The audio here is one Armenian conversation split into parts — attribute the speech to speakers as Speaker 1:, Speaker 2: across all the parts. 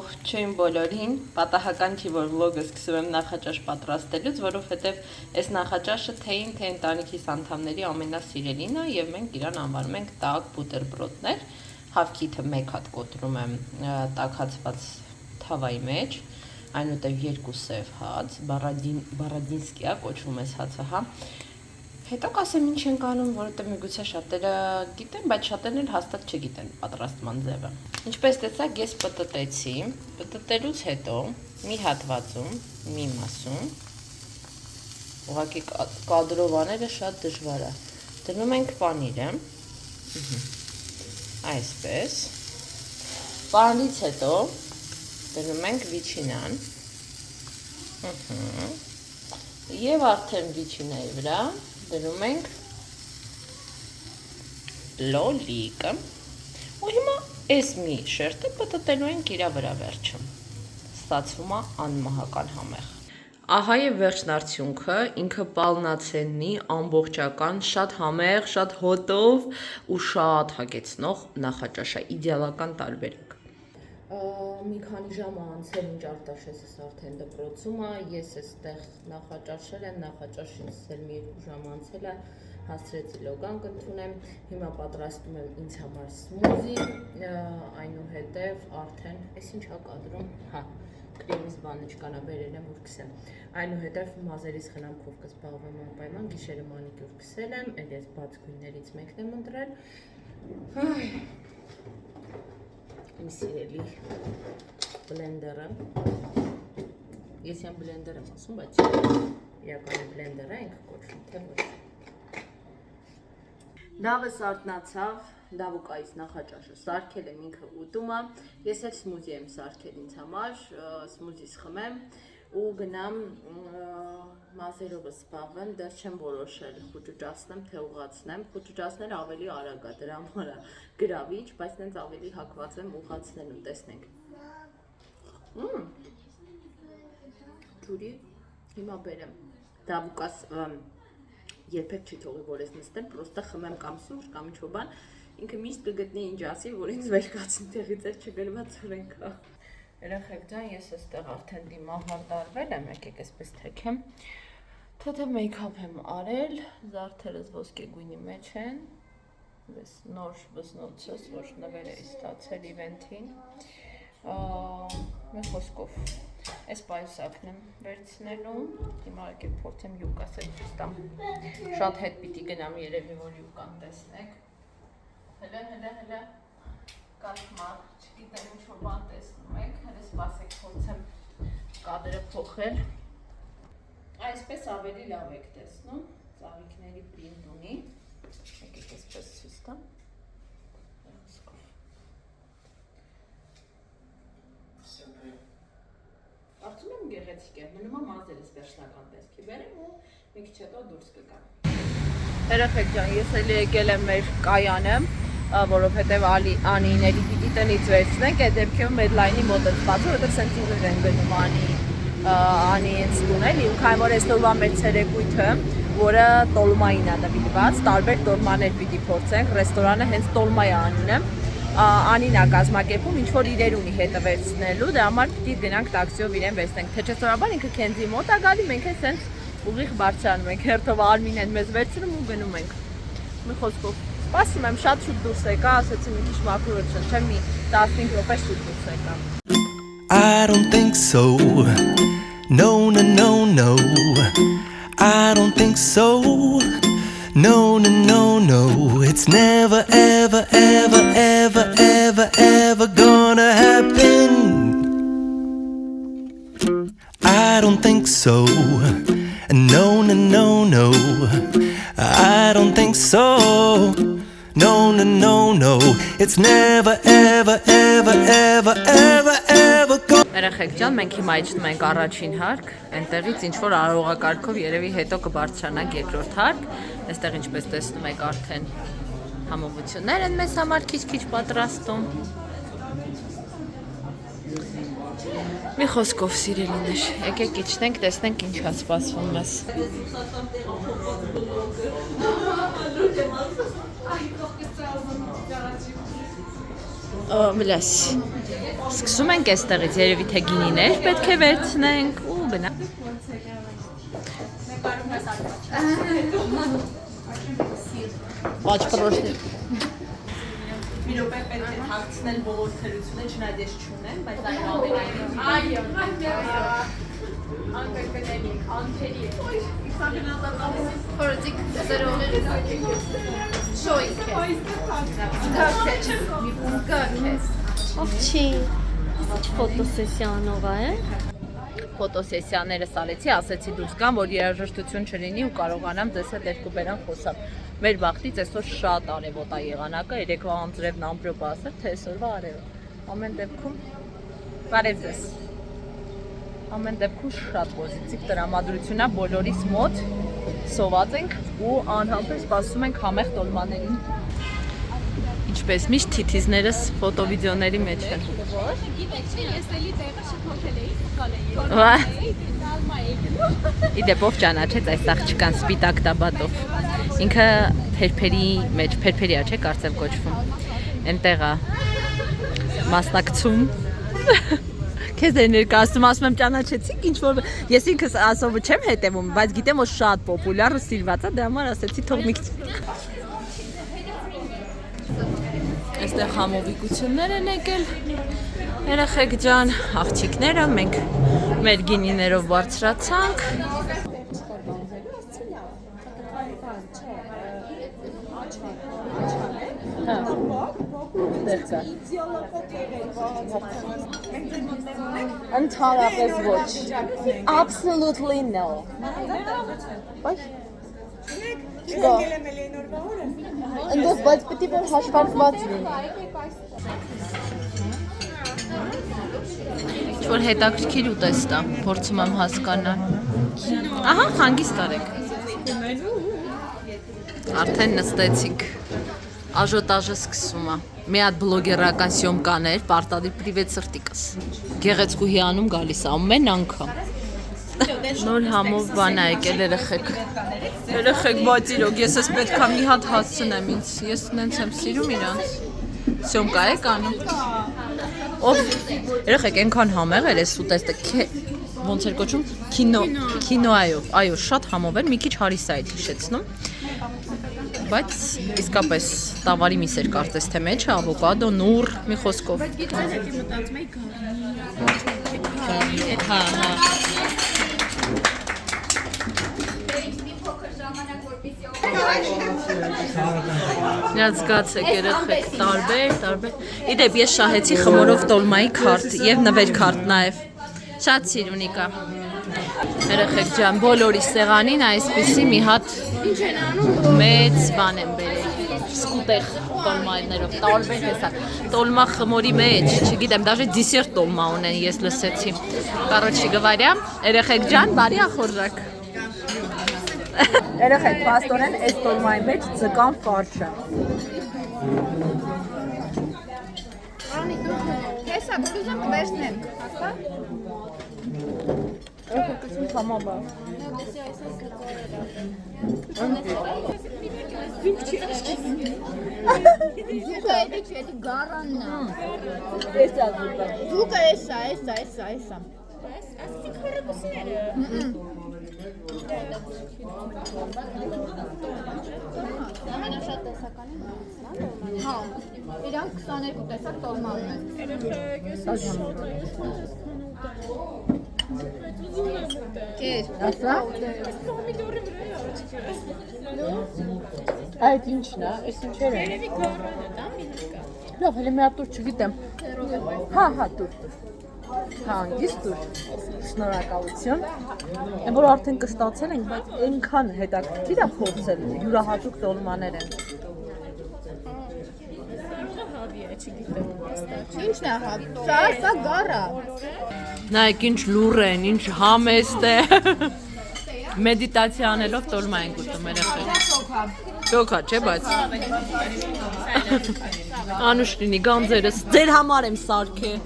Speaker 1: Ողջույն բոլորին, պատահական չի, որ վլոգը սկսում եմ նախաճաշ պատրաստելուց, որովհետև այս նախաճաշը թեին, թե ընտանիքիս անդամների ամենասիրելին է եւ մենք իրան անվանում ենք տաք բուտերբրոդներ։ Հավքիթը 1 հատ կոտրում եմ տաքացված թավայի մեջ, այնուհետև 2 սև հաց, բարադինսկի է կոչվում այս հացը, հա։ Հետո կասեմ ինչ ենք անում, որովհետև միգուցե շատերը գիտեն, բայց շատերն էլ հաստատ չգիտեն պատրաստման ձևը։ Ինչպես տեսաք, ես պտտեցի, պտտելուց հետո մի հատվածում, մի մասում, ուղղակի կադրով անելը շատ դժվար է։ Դնում ենք պանիրը, այսպես, պանիրից հետո դնում ենք վիչինան, եւ արդեն վիչինայի վրա դնում ենք լոլիկը ու հիմա այս մի շերտը պտտելու ենք իրա վրա վերջում, ստացվում է անմահական համեղ։ Ահա եւ վերջն արդյունքը, ինքը պալնացեննի, ամբողջական, շատ համեղ, շատ հոտով ու շատ հագեցնող նախաճաշ է, իդեալական տարբերակ։ Մի քանի ժամ անցել ինչ Արտաշեսս արդեն դպրոցում է, ես այստեղ նախաճաշել եմ, նախաճաշից էլ մի 2 ժամ անցել է, հասցրեցի լոգանք ընդունեմ, հիմա պատրաստում եմ ինձ համար սմուզի, այնուհետև արդեն, այս ինչ հա կադրում, հա, կրեմից բանիչկանա բերել եմ, որ կսեմ, այնուհետև մազերիս խնամքով կզբաղվեմ անպայման, գիշերը մանիկյուր կսել եմ, էլ ես բաց գույներից մեկն եմ ընտրել, իմ սիրելի բլենդերը, ես յան բլենդեր եմ ասում, բայց իրականի բլենդերը ենք կոչվում, թե ոչ։ Դավը սարտնացավ, դավուկայից նախաճաշը սարքել եմ ինքը ուտում է, ես էլ սմուզի եմ սարքել ինձ համար, սմուզիս խմեմ ու գնամ մազերովը սպաղվեմ, դեռ չեմ որոշել խուճուճացնեմ, թե ուղացնեմ, խուճուճացնել ավելի արագ է, դրա համար է գրավիչ, բայց նենց ավելի հակված եմ ուղացնելուն, տեսնենք։ Ջուրի, հիմա բերեմ, դավուկաս երբեք չի թողի, որ ես նստեմ, պրոստը խմեմ կամ սուրճ կամ ինչ-որ բան, ինքը միշտ կգտնի ինչ ասի, որ ինձ վեր կացնի տեղից էլ չգրված օրենքա։ Երեխեք ջան, ես այստեղ արդեն դիմահարդարվել եմ, եկեք այսպես թեքեմ, թեթև մեյքափ եմ արել, զարդերս ոսկե գույնի մեջ են, ես նոր վզնոցս, որ նվեր էի ստացել իվենթին, մի խոսքով, այս պայուսակն եմ վերցնելու, հիմա եկեք փորձեմ յուկաս էլ ստամ, շատ հետ պիտի գնամ երևի, որ յուկան տեսնեք, հլը, կաշմար, չգիտեմ ինչ-որ բան տեսնում եք, հլը սպասեք փորձեմ կադրը փոխել, այսպես ավելի լավ եք տեսնում, ծաղիկների պրինտ ունի, եկեք այսպես ցույց տամ, Արդյուն եմ գեղեցիկ եմ, մնում է մազերս վերջնական տեսքի բերեմ ու մի քիչ հետո դուրս կգամ։ Երեխեք ջան, ես էլ եկել եմ մեր կայանը, որովհետև Անիների պիտի տնից վերցնենք, այդ դեպքում Medline-ի մոտ եմ սպասում, որովհետև սենց ուղիղ են գնում Անի ինձ տունել, ու քանի որ այսօրվա մեր ցերեկույթը, որը տոլմային է նվիրված, տարբեր տոլմաներ պիտի փորձենք, ռեստորանը հենց տոլմայ է անում։ Անին է կազմակերպում, ինչ-որ իրեր ունի հետը վերցնելու, դրա համար պիտի գնանք տաքսիով իրեն վերցնենք, թե չսորաբար ինքը Քենզի մոտ է գալի, մենք էլ սենց ուղիղ բարձրանում ենք, հերթով Արմին են մեզ վերցնում ու գնում ենք։ Մի խոսքով, սպասում եմ, շատ շուտ դուրս եկա, ասեցի մի քիչ մաքուր չնչեմ, մի 15 րոպե շուտ դուրս եկա։
Speaker 2: I don't think so, no, I don't think so, no, it's never, ever gonna happen. I don't think so, no, I don't think so, no, it's never, ever gonna.
Speaker 1: Երեխեք ջան, մենք հիմա իջնում ենք առաջին հարկ, այնտեղից ինչ-որ արարողակարգով երևի հետո կբարձրանանք երկրորդ հարկ, այստեղ ինչպես տեսնում եք արդեն համովություններ են մեզ համար քիչ-քիչ պատրաստում։ Մի խոսքով սիրելիներ, եկեք իջնենք, տեսնենք ինչ է սպասվում մեզ։ Մլաս։ Սկսում ենք այստեղից, երևի թե գինիներ պետք է վերցնենք ու գնա։ Ոչ պրոշտի։ Մի րոպե պետք է թաքցնել բոլոր թերությունը, չնայած ես չունեմ, բայց այնուամենայնիվ այո, անկրկնելի, անթերի։
Speaker 3: Փորձիկ ծերողների շոյք է։ Գարքես։
Speaker 4: Ովչի ֆոտոսեսիանով է։
Speaker 1: Ֆոտոսեսիաները սալեցի, ասեցի դուրս գամ, որ երաժշտություն չլինի ու կարողանամ ձեզ հետ երկու բերան խոսալ։ Մեր բախտից այսօր շատ արևոտ է եղանակը, երեկվա անձրևն ամպրոպ ասել, թե այսօրվա արևը։ Ամեն դեպքում բարև ձեզ։ Ամեն դեպքում շատ պոզիտիվ տրամադրություն է բոլորիս մոտ, սոված ենք ու անհամբեր սպասում ենք համեղ տոլմաներին։ Ինչպես միշտ թիթիզներս ֆոտո-վիդեոների մեջ են։ Իդեպով ճանաչեց այս աղջկան սպիտակ տաբատով։ Ինքը փերփերի մեջ, փերփերիա չէ, կարծեմ կոչվում։ Էնտեղ է մասնակցում։ Քեզ է ներկայացնում, ասում եմ ճանաչեցիք ինչ որ ես ինքս ասովը չեմ հետևում, բայց գիտեմ որ շատ պոպուլյար ու սիրված է, դրա համար ասեցի թող մի քիչ։ Այստեղ համովիկություններ են եկել։ Երեխեք ջան, աղջիկները, մենք մեր գինիներով բարձրացանք։ Ընդհանրապես ոչ։ Absolutely no։ Բայց Ընդով բայց պետք է որ հաշվարկված լինի։ Ինչ-որ հետաքրքիր ուտեստ է, փորձում եմ հասկանալ։ Ահա, հանգիստ արեք։ Արդեն նստեցինք։ Աժոտաժը սկսում է։ Մի հատ բլոգերական սյոմկաներ, պարտադիր պրիվետ սրտիկս։ Գեղեցկու հիանում գալիս է ամեն անգամ։ Նոր համով բան է եկել երեխեք։ Երեխեք, բայց իրոք, ես ես պետք է մի հատ հասցնեմ ինձ։ Ես նենց եմ սիրում իրանց։ Սյոմկա եք անում։ Ով երեխեք այնքան համեղ էր էս ուտեստը, ոնց էր կոչում, քինոայով, այո, շատ համով էր, մի քիչ հարիս է այդ հիշեցնում, բայց իսկապես տավարի միս էր կարծես թե մեջը, ավոկադո, նուռ, մի խոսքով։ Նրանց զգացեք երեխեք, տարբեր։ Իդեպ ես շահեցի խմորով տոլմայի քարտ և նվեր քարտ նաև։ Շատ սիրունիկա։ Երեխեք ջան, բոլորի սեղանին այսպիսի մի հատ մեծ բան եմ բերել։ Սկուտեղ տոլմայներով, տարբեր հեսա։ Տոլմա խմորի մեջ, չգիտեմ, դաժե դիսերտ տոլմա ունեն, ես լսեցի։ Կարոչի գվարյա, երեխեք ջան, բարի ախորժակ։ Երեխեք, պաստորեն այս տոլմայի մեջ ձկան ֆարշը։
Speaker 3: Հեսա, գուլուզան կվերցնենք, հասա։
Speaker 1: Երեխեկություն համաբա։
Speaker 3: Զուկը էդի չէ, էդի գարանն է։ Զուկը էսա։ Ասեցի քարակուսները։ Ամենաշատ տեսականի հա, իրանք 22 տեսակ տոլմա ունեն։ Կեր, ասա։
Speaker 1: Այդ ինչն է, այս ինչեր են։ Լավ, հələ մի հատ տուր չգիտեմ։ Հա, տուր։ Հանգիստ տուր։ Շնորհակալություն։ Այն որ արդեն կստացել ենք, բայց այնքան հետաքրքիր է փորձել, յուրահատուկ տոլմաներ են։
Speaker 3: Ինչն է հա, սա գարա։
Speaker 1: Նայեք ինչ լուր են, ինչ համեստ է։ Մեդիտացիա անելով տոլմա ենք ուտում երեխեք։ Շոքա, չէ, բայց։ Անուշ լինի, գանձերս, ձեր համար եմ սարքել։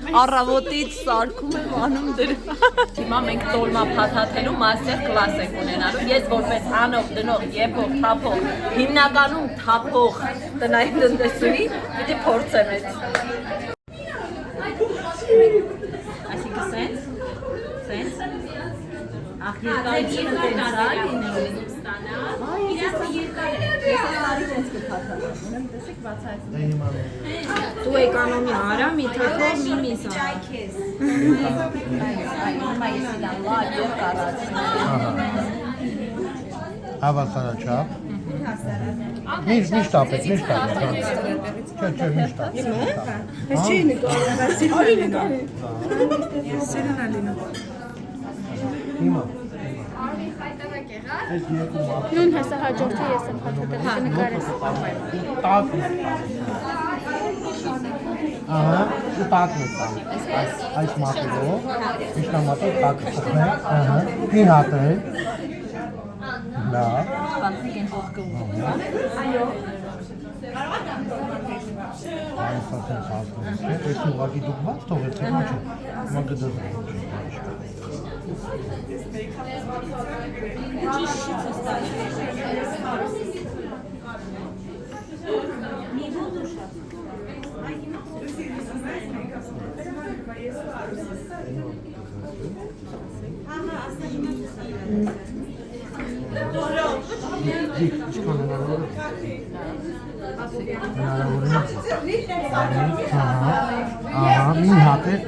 Speaker 1: Առավոտից սարքում եմ անում դրա։ Հիմա մենք տոլմա փաթաթելու մաստեր կլաս ենք ունենալու։ Ես որպես անող, դնող, եփող, թափող, հիմնականում թափող տնային տնտեսուհի պիտի փորձեմ այդ։
Speaker 4: Դու էկոնոմի արա, մի թեքով մի միզ արա։
Speaker 5: Հավասարաչափ։ Միշտ ապեք, միշտ ապեք։ Չէ, միշտ ապեք։
Speaker 4: Չի նկարի,
Speaker 5: Հիմա։
Speaker 3: Նույն հեսա հաջորդը ես եմ հատատել նկարես։
Speaker 5: Տակ։ Ահա, ու տակն է տակ։ Այս մատերով, միշտամատով տակ խփնել, ահա, մի հատ է։ Լավ։ Այս ասեն խաղում է, այս ուղղակի դուք բաց թողեցեք, ոչ է, հիմա գդզում։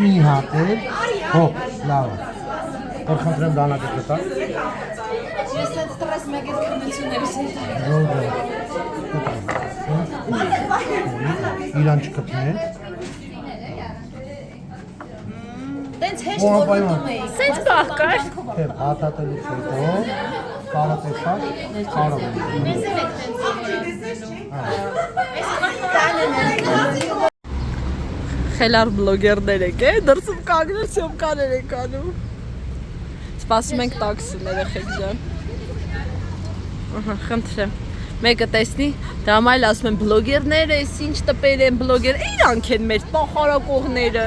Speaker 5: Մի հատ է, հոպ, լավ է։ Որ խնդրեմ դանակը կտա։
Speaker 4: Ես այդ ստրես մեկ այդ քննություններս հետ։
Speaker 5: Իրան չկպնես։
Speaker 4: Տենց հեշտ որ ուտում էի։
Speaker 3: Սենց պահ կար։
Speaker 5: Թե հատատելուց հետո կարը տեսակ կարող եմ։
Speaker 1: Խելար բլոգերներ եք, դրսում կանգնել սյոմկաներ եք անում։ Սպասում ենք տաքսին, երեխեք ջան։ Ահա, խնդրեմ։ Մեկը տեսնի, դրամ այլ ասում են բլոգերներ ես, ինչ տպեր են բլոգեր, իրանք են մեր պախարակողները։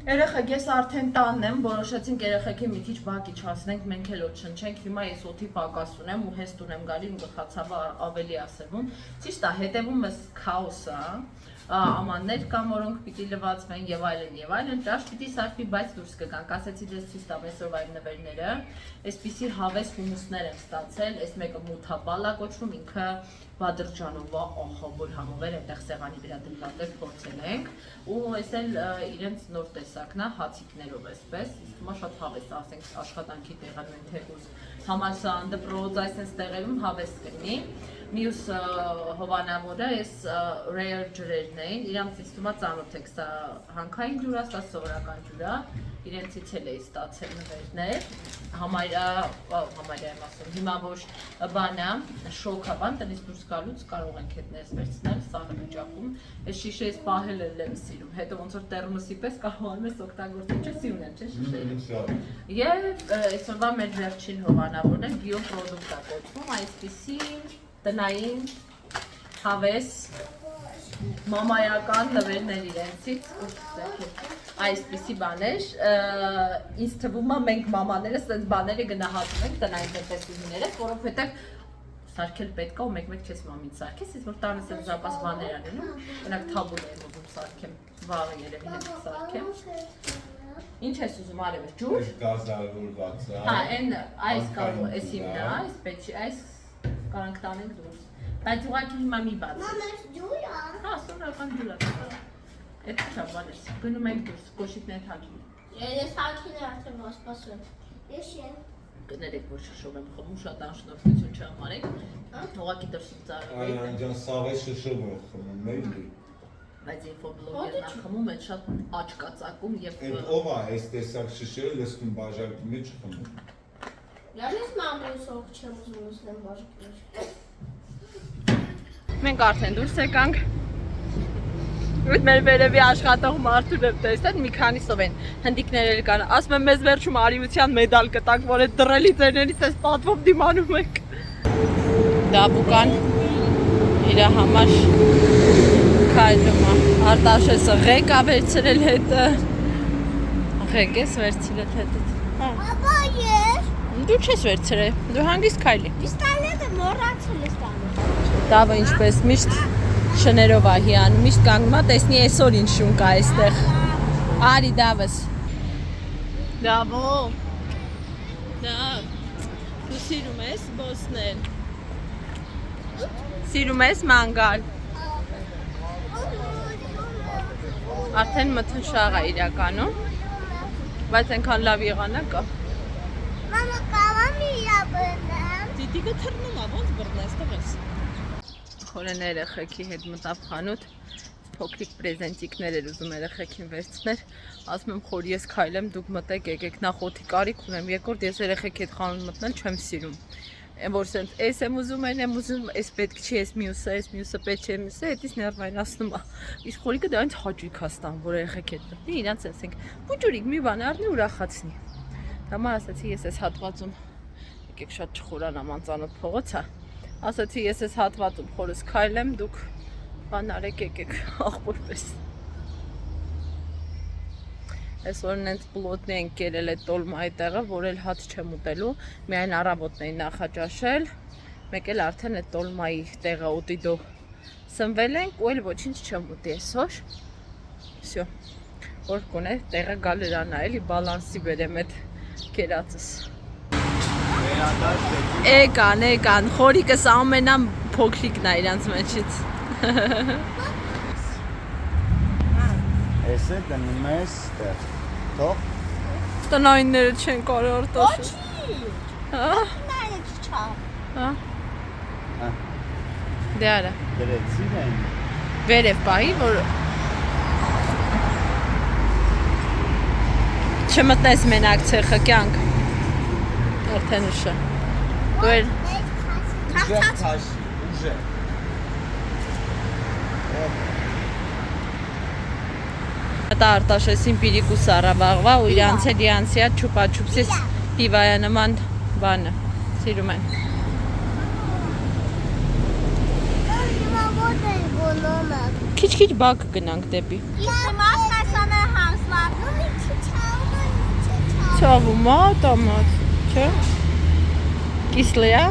Speaker 1: Երեխեք, ես արդեն տանն եմ, որոշեցինք երեխեքի մի քիչ բակի չասնենք, մենք էլ ոտ շնչենք, հիմա ես օդի պակաս ունեմ ու հեստ ունեմ գալի ու գլխացավը ավելի ասևում։ Ճիշտ է, հետևում ես քաոսը, ամաններ կան, որոնք պիտի լվացվեն եւ այլն, ճաշ պիտի սարքվի, բայց դուրս կգանք, ասեցի դες ցույց տամ այսօրվա իմ նվերները, այսպիսի հավես հումուսներ եմ ստացել, այս մեկը մութաբալա կոչվում, ինքը Բադրջանովա, ահա որ համովեր այնտեղ սեղանի վրա դրված էր փորձել ենք ու այս էլ իրենց նոր տեսակն է հացիկներով էսպես իսկ հիմա շատ հավես ասենք աշխատանքի տեղան են թեկուզ համալսարան դպրոց այսպես տեղերում հավես կլինի մյուս հովանավորը այս rare ջրերն էին իրանց իստումա ծանոթ եք սա հանքային ջուր է սա սովորական ջուր է իրենցից էլ էի ստացել նվերներ համարյա եմ ասում հիմա որ բանը շոկ է բան տնից դուրս գալուց կարող ենք հետներս վերցնել սառը վիճակում այս շիշեից պահել եմ սիրում հետո ոնց որ տերմոսի պես կարողանում ես օգտագործել չէ սիրուն եմ չէ շիշերը եւ այսօրվա մեր վերջին հովանավորն է բիոպրոդուկտ է կոչվում այսպիսի տնային հավես մամայական նվերներ իրենցից այսպիսի բաներ ինձ թվում է մենք մամաները սենց բաները գնահատում ենք տնային տնտեսությունները որովհետեւ սարքել պետք է ու մեկ-մեկ չես մամին սարքես իսկ որ տանես այդ զապաս բաներ անելու օրինակ թաբուլ եմ ուզում սարքեմ վաղը երևի հետ սարքեմ ինչ ես ուզում արևը ջուր
Speaker 6: գազավորված է
Speaker 1: հա այն այս կարող էս իմն է այս պետք է այս կարանք տանենք դուրս բայց ուղղակի հիմա մի բաց հա սովորական ջուր է Այդ չաբան ես, գնում ենք դուրս, կոշիկներ թակին
Speaker 7: Ես հակին արդեն սպասում Ես եմ
Speaker 1: Կներեք, որ շշով եմ խմում, շատ անշնորհություն չհամարեք Ուղղակի դրսում ծառայում
Speaker 6: Այն ջան սաղ է շշով է խմում, էլի
Speaker 1: Բայց ինֆոբլոգերն է խմում, այդ շատ աչ կացակում և
Speaker 6: Այդ ով է այս տեսակ շշերը լսկում բաժակի մեջ խմում
Speaker 7: Լավ ես մամրին սող չեմ ուզում ուսնեմ բաժակի մեջ
Speaker 1: Մենք արդեն դուրս եկանք Ուտ մեր վերևի աշխատող մարդուր եմ տեսել, մի քանիսով են հնդիկներ էլ կան, ասում եմ մեզ վերջում արիության մեդալ կտանք, որ այդ դռելի ձերներից ես պատվով դիմանում եք։ Դաբուկան իր համար քայլում է, Արտաշեսը ղեկ է վերցրել հետը, երեխեք ես վերցրել հետդ։
Speaker 7: Աբա ես։
Speaker 1: Դու չես վերցրել։ Դու հանգիստ քայլի։
Speaker 7: Պիստոլետը մոռացել ես տանը։
Speaker 1: Դավը ինչպես միշտ շներով է հիանում, միշտ կանգնում է, տեսնի այսօր ինչ շուն կա այստեղ։ Արի Դավս։ Դավո։ Դավ։ Դու սիրում ես բոսնել։ Սիրում ես մանգալ։ Արդեն մթնշաղ է իրականում, բայց այնքան լավ եղանակը։
Speaker 7: Մամա կարամ իրա բռնեմ։
Speaker 1: Դիդիկը թռնում է, ոնց բռնես տղես։ Խորեն երեխեքի հետ մտավ խանութ, փոքրիկ պրեզենտիկներ էր ուզում երեխեքին վերցներ, ասում եմ խոր ես քայլեմ, դուք մտեք եկեք, նախ օդի կարիք ունեմ, երկրորդ ես երեխեքի հետ խանութ մտնել չեմ սիրում։ Որ սենց էս եմ ուզում, այն եմ ուզում, էս պետք չի, էս մյուսը պետք չէ, մյուսը, հետից ներվայնացնում է։ Իսկ խորիկը դա ինձ հաճույք է ստանում, որ երեխեք հետ մտնի, իրանց ասենք, փուճուրիկ մի բան առնի ուրախացնի։ Դամա ասացի ես այս հատվածում, եկեք շատ չխորանամ անծանոթ փողոց է, ասացի ես այս հատվածում խորս քայլեմ, դուք բան արեք եկեք աղբորպես։ Այսօր նենց պլոտնի են կերել այդ տոլմայի տեղը, որ էլ հաց չեմ ուտելու, միայն առավոտն էին նախաճաշել, մեկ էլ արդեն այդ տոլմայի տեղը ուտիդո սնվել ենք ու էլ ոչինչ չեմ ուտի այսօր, վсё, որ կունե տեղը գալերանա էլի բալանսի բերեմ այդ կերածս։ Էկան, խորիկս ամենամ փոքրիկն է իրանց մեջից։
Speaker 8: Էսը դնում ես տեղ, թող։
Speaker 1: Տնայինները չեն կարող արտաշել։
Speaker 7: Նայեք չա։
Speaker 1: Դե արա։
Speaker 8: Գրեցին են։
Speaker 1: Վերև պահի, որ չմտնես մենակ ցեխը կյանք։ Արդեն ուշ է։ Դու էլ
Speaker 8: Ուժեղ թաշի, ուժեղ։
Speaker 1: Դա արտաշեսին պիրիկուս առավաղվա ու իրանց էլ իրանցիա չուպաչուպսիս պիվայա նման բանը, սիրում են։ Քիչ բակ գնանք դեպի։ Ցավում է տոմատ, չէ։ Կիսլի է։